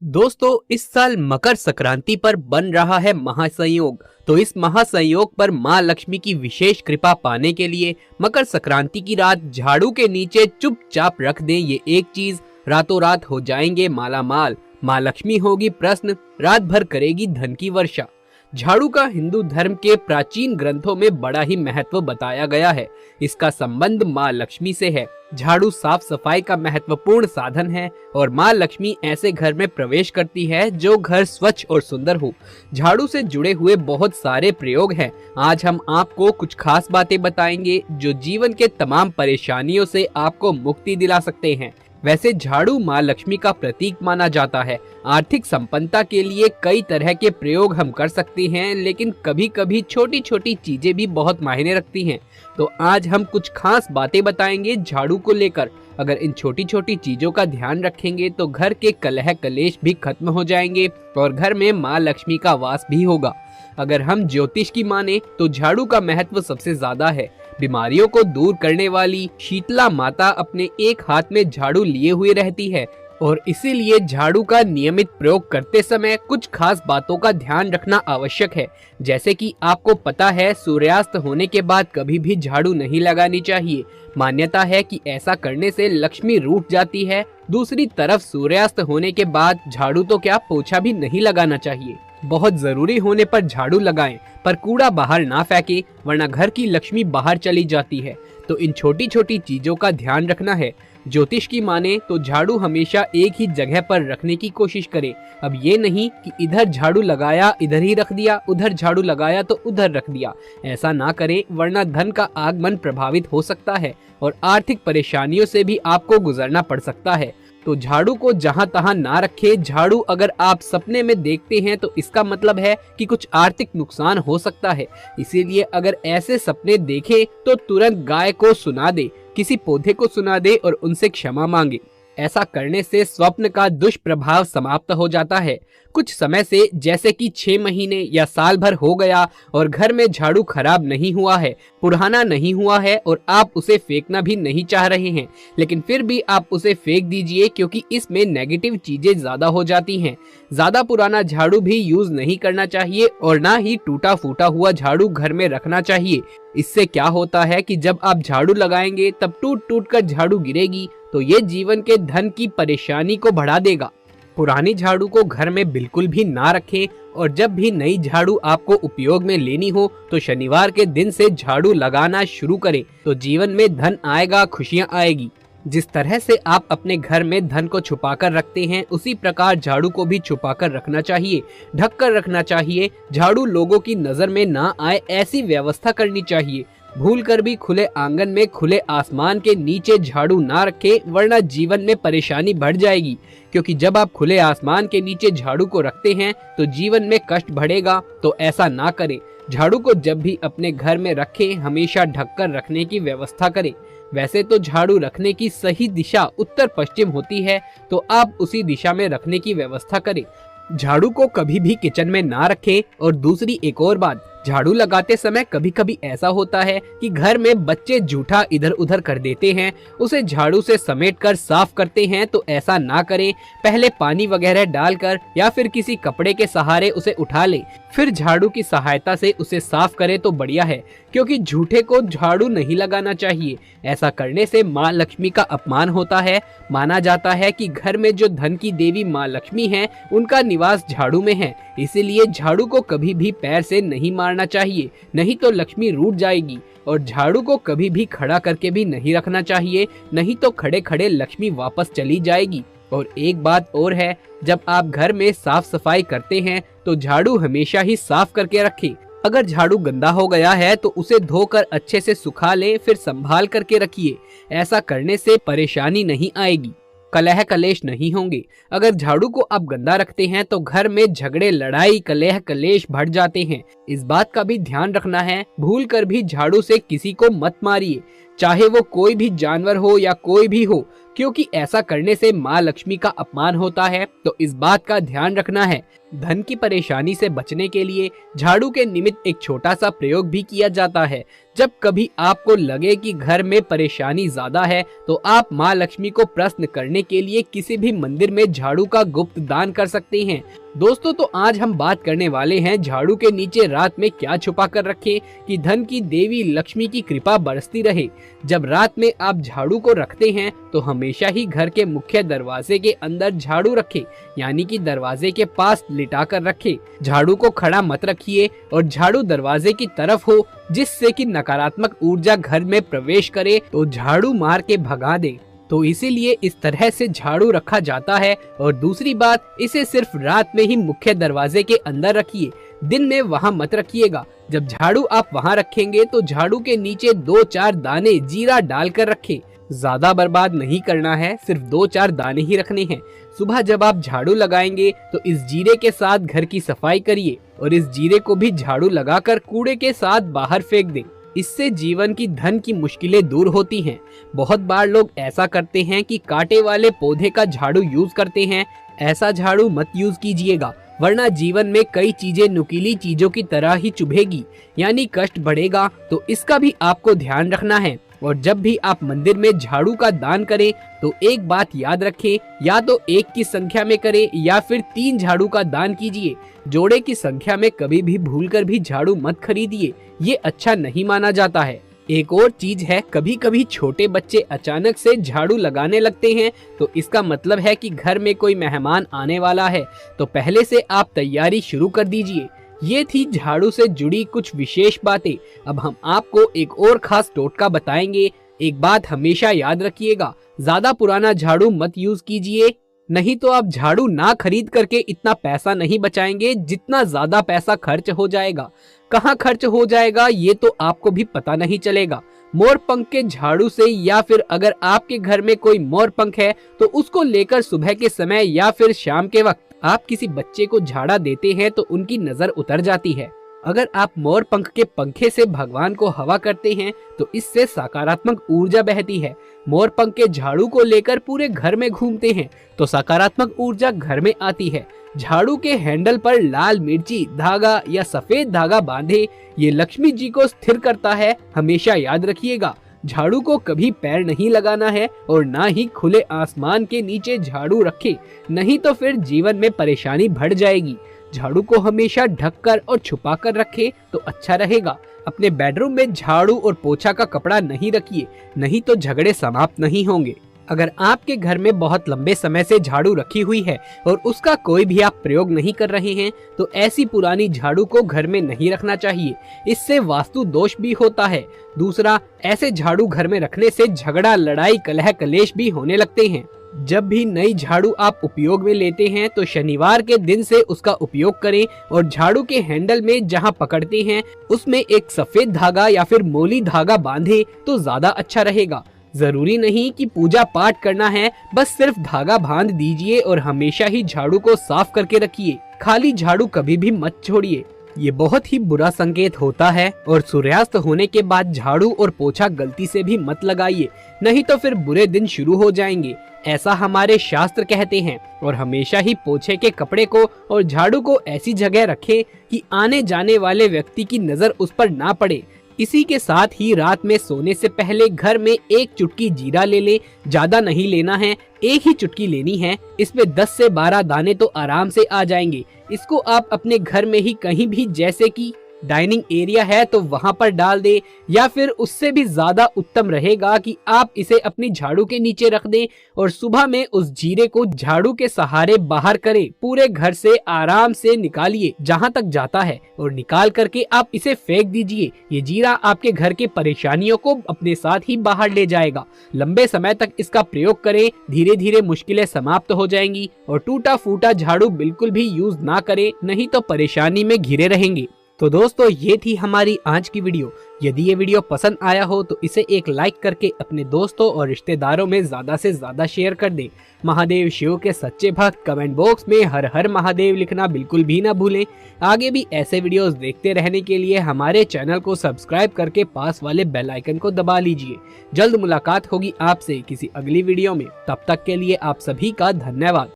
दोस्तों, इस साल मकर संक्रांति पर बन रहा है महासंयोग। तो इस महासंयोग पर माँ लक्ष्मी की विशेष कृपा पाने के लिए मकर संक्रांति की रात झाड़ू के नीचे चुपचाप रख दें ये एक चीज, रातों रात हो जाएंगे माला माल। माँ लक्ष्मी होगी प्रसन्न, रात भर करेगी धन की वर्षा। झाड़ू का हिंदू धर्म के प्राचीन ग्रंथों में बड़ा ही महत्व बताया गया है। इसका संबंध माँ लक्ष्मी से है। झाड़ू साफ सफाई का महत्वपूर्ण साधन है और माँ लक्ष्मी ऐसे घर में प्रवेश करती है जो घर स्वच्छ और सुंदर हो। झाड़ू से जुड़े हुए बहुत सारे प्रयोग हैं। आज हम आपको कुछ खास बातें बताएंगे जो जीवन के तमाम परेशानियों से आपको मुक्ति दिला सकते हैं। वैसे झाड़ू माँ लक्ष्मी का प्रतीक माना जाता है। आर्थिक संपन्नता के लिए कई तरह के प्रयोग हम कर सकते हैं, लेकिन कभी कभी छोटी छोटी चीजें भी बहुत मायने रखती हैं। तो आज हम कुछ खास बातें बताएंगे झाड़ू को लेकर। अगर इन छोटी छोटी चीजों का ध्यान रखेंगे तो घर के कलह कलेश भी खत्म हो जाएंगे और घर में माँ लक्ष्मी का वास भी होगा। अगर हम ज्योतिष की माने तो झाड़ू का महत्व सबसे ज्यादा है। बीमारियों को दूर करने वाली शीतला माता अपने एक हाथ में झाड़ू लिए हुए रहती है और इसीलिए झाड़ू का नियमित प्रयोग करते समय कुछ खास बातों का ध्यान रखना आवश्यक है। जैसे कि आपको पता है, सूर्यास्त होने के बाद कभी भी झाड़ू नहीं लगानी चाहिए। मान्यता है कि ऐसा करने से लक्ष्मी रूठ जाती है। दूसरी तरफ सूर्यास्त होने के बाद झाड़ू तो क्या, पोछा भी नहीं लगाना चाहिए। बहुत जरूरी होने पर झाड़ू लगाएं, पर कूड़ा बाहर ना फेंके, वरना घर की लक्ष्मी बाहर चली जाती है। तो इन छोटी छोटी चीजों का ध्यान रखना है। ज्योतिष की माने तो झाड़ू हमेशा एक ही जगह पर रखने की कोशिश करें। अब ये नहीं कि इधर झाड़ू लगाया इधर ही रख दिया, उधर झाड़ू लगाया तो उधर रख दिया। ऐसा ना करें, वरना धन का आगमन प्रभावित हो सकता है और आर्थिक परेशानियों से भी आपको गुजरना पड़ सकता है। तो झाड़ू को जहां तहां ना रखें। झाड़ू अगर आप सपने में देखते हैं तो इसका मतलब है कि कुछ आर्थिक नुकसान हो सकता है। इसीलिए अगर ऐसे सपने देखें तो तुरंत गाय को सुना दे, किसी पौधे को सुना दे और उनसे क्षमा मांगे। ऐसा करने से स्वप्न का दुष्प्रभाव समाप्त हो जाता है। कुछ समय से, जैसे कि 6 महीने या साल भर हो गया और घर में झाड़ू खराब नहीं हुआ है, पुराना नहीं हुआ है और आप उसे फेंकना भी नहीं चाह रहे हैं, लेकिन फिर भी आप उसे फेंक दीजिए क्योंकि इसमें नेगेटिव चीजें ज्यादा हो जाती हैं। ज्यादा पुराना झाड़ू भी यूज नहीं करना चाहिए और ना ही टूटा फूटा हुआ झाड़ू घर में रखना चाहिए। इससे क्या होता है कि जब आप झाड़ू लगाएंगे तब टूट टूट कर झाड़ू गिरेगी, तो ये जीवन के धन की परेशानी को बढ़ा देगा। पुरानी झाड़ू को घर में बिल्कुल भी ना रखें और जब भी नई झाड़ू आपको उपयोग में लेनी हो तो शनिवार के दिन से झाड़ू लगाना शुरू करें, तो जीवन में धन आएगा, खुशियां आएगी। जिस तरह से आप अपने घर में धन को छुपाकर रखते हैं, उसी प्रकार झाड़ू को भी छुपाकर रखना चाहिए, ढक कर रखना चाहिए। झाड़ू लोगों की नजर में ना आए, ऐसी व्यवस्था करनी चाहिए। भूल कर भी खुले आंगन में खुले आसमान के नीचे झाड़ू ना रखें, वरना जीवन में परेशानी बढ़ जाएगी। क्योंकि जब आप खुले आसमान के नीचे झाड़ू को रखते हैं तो जीवन में कष्ट बढ़ेगा, तो ऐसा ना करें। झाड़ू को जब भी अपने घर में रखें, हमेशा ढककर रखने की व्यवस्था करें। वैसे तो झाड़ू रखने की सही दिशा उत्तर पश्चिम होती है, तो आप उसी दिशा में रखने की व्यवस्था करें। झाड़ू को कभी भी किचन में ना रखें। और दूसरी एक और बात, झाड़ू लगाते समय कभी कभी ऐसा होता है कि घर में बच्चे जूठा इधर उधर कर देते हैं, उसे झाड़ू से समेट कर साफ करते हैं। तो ऐसा ना करें। पहले पानी वगैरह डालकर या फिर किसी कपड़े के सहारे उसे उठा ले, फिर झाड़ू की सहायता से उसे साफ करें तो बढ़िया है, क्योंकि झूठे को झाड़ू नहीं लगाना चाहिए। ऐसा करने से माँ लक्ष्मी का अपमान होता है। माना जाता है कि घर में जो धन की देवी माँ लक्ष्मी हैं, उनका निवास झाड़ू में है। इसीलिए झाड़ू को कभी भी पैर से नहीं मारना चाहिए, नहीं तो लक्ष्मी रूठ जाएगी। और झाड़ू को कभी भी खड़ा करके भी नहीं रखना चाहिए, नहीं तो खड़े खड़े लक्ष्मी वापस चली जाएगी। और एक बात और है, जब आप घर में साफ सफाई करते हैं तो झाड़ू हमेशा ही साफ करके रखें। अगर झाड़ू गंदा हो गया है तो उसे धोकर अच्छे से सुखा लें, फिर संभाल करके रखिए। ऐसा करने से परेशानी नहीं आएगी, कलह कलेश नहीं होंगे। अगर झाड़ू को आप गंदा रखते हैं तो घर में झगड़े, लड़ाई, कलह कलेश बढ़ जाते हैं। इस बात का भी ध्यान रखना है, भूल कर भी झाड़ू से किसी को मत मारिए। चाहे वो कोई भी जानवर हो या कोई भी हो, क्योंकि ऐसा करने से माँ लक्ष्मी का अपमान होता है। तो इस बात का ध्यान रखना है। धन की परेशानी से बचने के लिए झाड़ू के निमित्त एक छोटा सा प्रयोग भी किया जाता है। जब कभी आपको लगे कि घर में परेशानी ज्यादा है तो आप माँ लक्ष्मी को प्रसन्न करने के लिए किसी भी मंदिर में झाड़ू का गुप्त दान कर सकते हैं। दोस्तों, तो आज हम बात करने वाले हैं झाड़ू के नीचे रात में क्या छुपा कर रखें कि धन की देवी लक्ष्मी की कृपा बरसती रहे। जब रात में आप झाड़ू को रखते हैं तो हमेशा ही घर के मुख्य दरवाजे के अंदर झाड़ू रखें, यानी कि दरवाजे के पास लिटा कर रखें। झाड़ू को खड़ा मत रखिए और झाड़ू दरवाजे की तरफ हो, जिससे कि नकारात्मक ऊर्जा घर में प्रवेश करे तो झाड़ू मार के भगा दे। तो इसीलिए इस तरह से झाड़ू रखा जाता है। और दूसरी बात, इसे सिर्फ रात में ही मुख्य दरवाजे के अंदर रखिए, दिन में वहां मत रखिएगा। जब झाड़ू आप वहां रखेंगे तो झाड़ू के नीचे 2-4 दाने जीरा डालकर रखें। ज्यादा बर्बाद नहीं करना है, सिर्फ 2-4 दाने ही रखने हैं। सुबह जब आप झाड़ू लगाएंगे तो इस जीरे के साथ घर की सफाई करिए और इस जीरे को भी झाड़ू लगाकर कूड़े के साथ बाहर फेंक दें। इससे जीवन की धन की मुश्किलें दूर होती हैं। बहुत बार लोग ऐसा करते हैं कि कांटे वाले पौधे का झाड़ू यूज करते हैं। ऐसा झाड़ू मत यूज कीजिएगा, वरना जीवन में कई चीजें नुकीली चीजों की तरह ही चुभेगी, यानी कष्ट बढ़ेगा। तो इसका भी आपको ध्यान रखना है। और जब भी आप मंदिर में झाड़ू का दान करें तो एक बात याद रखें, या तो 1 की संख्या में करें या फिर 3 झाड़ू का दान कीजिए। जोड़े की संख्या में कभी भी भूलकर भी झाड़ू मत खरीदिए, ये अच्छा नहीं माना जाता है। एक और चीज है, कभी कभी छोटे बच्चे अचानक से झाड़ू लगाने लगते हैं तो इसका मतलब है कि घर में कोई मेहमान आने वाला है। तो पहले से आप तैयारी शुरू कर दीजिए। ये थी झाड़ू से जुड़ी कुछ विशेष बातें। अब हम आपको एक और खास टोटका बताएंगे। एक बात हमेशा याद रखिएगा, ज्यादा पुराना झाड़ू मत यूज कीजिए, नहीं तो आप झाड़ू ना खरीद करके इतना पैसा नहीं बचाएंगे जितना ज्यादा पैसा खर्च हो जाएगा। कहाँ खर्च हो जाएगा ये तो आपको भी पता नहीं चलेगा। मोर पंख के झाड़ू से, या फिर अगर आपके घर में कोई मोर पंख है तो उसको लेकर सुबह के समय या फिर शाम के वक्त आप किसी बच्चे को झाड़ा देते हैं तो उनकी नजर उतर जाती है। अगर आप मोर पंख के पंखे से भगवान को हवा करते हैं तो इससे सकारात्मक ऊर्जा बहती है। मोर पंख के झाड़ू को लेकर पूरे घर में घूमते हैं तो सकारात्मक ऊर्जा घर में आती है। झाड़ू के हैंडल पर लाल मिर्ची धागा या सफेद धागा बांधे, ये लक्ष्मी जी को स्थिर करता है। हमेशा याद रखिएगा, झाड़ू को कभी पैर नहीं लगाना है और ना ही खुले आसमान के नीचे झाड़ू रखें, नहीं तो फिर जीवन में परेशानी बढ़ जाएगी। झाड़ू को हमेशा ढककर और छुपाकर रखें तो अच्छा रहेगा। अपने बेडरूम में झाड़ू और पोछा का कपड़ा नहीं रखिए, नहीं तो झगड़े समाप्त नहीं होंगे। अगर आपके घर में बहुत लंबे समय से झाड़ू रखी हुई है और उसका कोई भी आप प्रयोग नहीं कर रहे हैं तो ऐसी पुरानी झाड़ू को घर में नहीं रखना चाहिए, इससे वास्तु दोष भी होता है। दूसरा, ऐसे झाड़ू घर में रखने से झगड़ा, लड़ाई, कलह कलेश भी होने लगते हैं। जब भी नई झाड़ू आप उपयोग में लेते हैं तो शनिवार के दिन से उसका उपयोग करें और झाड़ू के हैंडल में जहां पकड़ते हैं उसमें एक सफेद धागा या फिर मोली धागा बांधे तो ज्यादा अच्छा रहेगा। जरूरी नहीं कि पूजा पाठ करना है, बस सिर्फ धागा बांध दीजिए और हमेशा ही झाड़ू को साफ करके रखिए। खाली झाड़ू कभी भी मत छोड़िए, ये बहुत ही बुरा संकेत होता है। और सूर्यास्त होने के बाद झाड़ू और पोछा गलती से भी मत लगाइए, नहीं तो फिर बुरे दिन शुरू हो जाएंगे, ऐसा हमारे शास्त्र कहते हैं। और हमेशा ही पोछे के कपड़े को और झाड़ू को ऐसी जगह रखें कि आने जाने वाले व्यक्ति की नजर उस पर ना पड़े। इसी के साथ ही रात में सोने से पहले घर में 1 चुटकी जीरा ले लें, ज्यादा नहीं लेना है, 1 ही चुटकी लेनी है। इसमें 10 से 12 दाने तो आराम से आ जाएंगे। इसको आप अपने घर में ही कहीं भी, जैसे कि डाइनिंग एरिया है तो वहां पर डाल दे, या फिर उससे भी ज्यादा उत्तम रहेगा कि आप इसे अपनी झाड़ू के नीचे रख दें और सुबह में उस जीरे को झाड़ू के सहारे बाहर करें। पूरे घर से आराम से निकालिए जहां तक जाता है और निकाल करके आप इसे फेंक दीजिए। ये जीरा आपके घर के परेशानियों को अपने साथ ही बाहर ले जाएगा। लंबे समय तक इसका प्रयोग करें, धीरे धीरे मुश्किलें समाप्त हो जाएंगी। और टूटा फूटा झाड़ू बिल्कुल भी यूज ना करें, नहीं तो परेशानी में घिरे रहेंगे। तो दोस्तों ये थी हमारी आज की वीडियो। यदि ये वीडियो पसंद आया हो तो इसे एक लाइक करके अपने दोस्तों और रिश्तेदारों में ज्यादा से ज्यादा शेयर कर दें। महादेव शिव के सच्चे भक्त कमेंट बॉक्स में हर हर महादेव लिखना बिल्कुल भी ना भूलें। आगे भी ऐसे वीडियोस देखते रहने के लिए हमारे चैनल को सब्सक्राइब करके पास वाले बेल आइकन को दबा लीजिए। जल्द मुलाकात होगी आपसे किसी अगली वीडियो में। तब तक के लिए आप सभी का धन्यवाद।